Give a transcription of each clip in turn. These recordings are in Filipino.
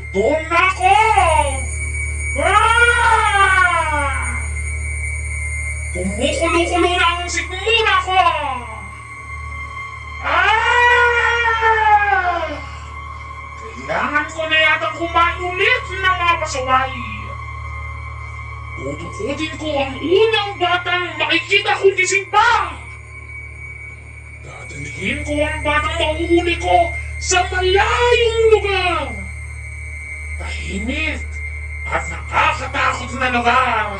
Doon na ako! Ah! Kumukulo-kulo na ang sikmura ko! Ah! Kailangan ko na yatang kumain ulit ng mga pasaway. Tutukutin ko ang unang batang makikita kong gising pa! Dadalhin ko ang batang mahuhuli ko sa malayong lugar! Tahimik at nakakatakot na lugar!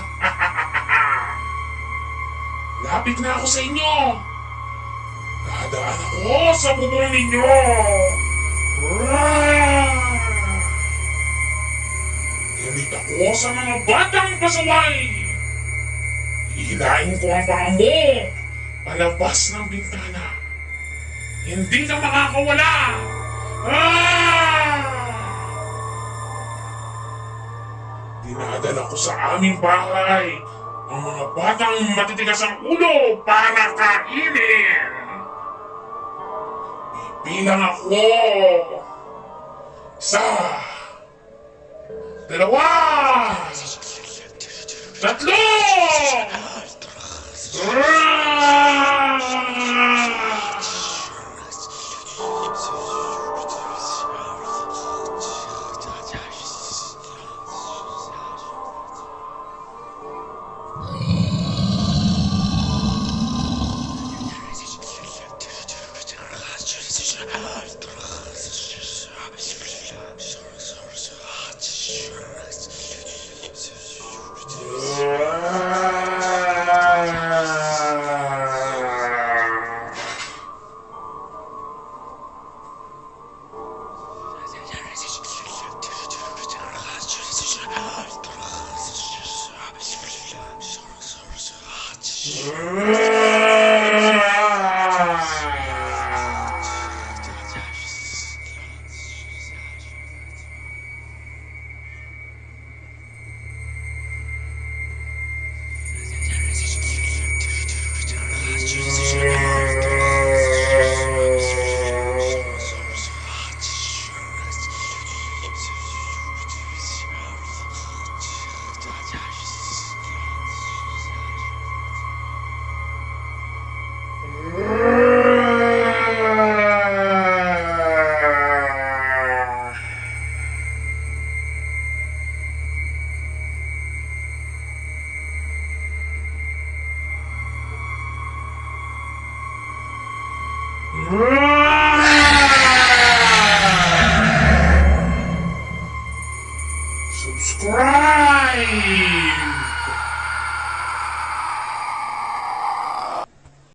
Lapit na ako sa inyo! Dadaan ako sa bubong ninyo! Gamit ako sa mga batang pasaway! Hihilain ko ang paa mo palabas ng bintana! Hindi ka makakawala! Dinadala ko sa aming bahay ang mga batang matitigas ang ulo para kainin! Bibilang ako! 1, 2, 3! Subscribe!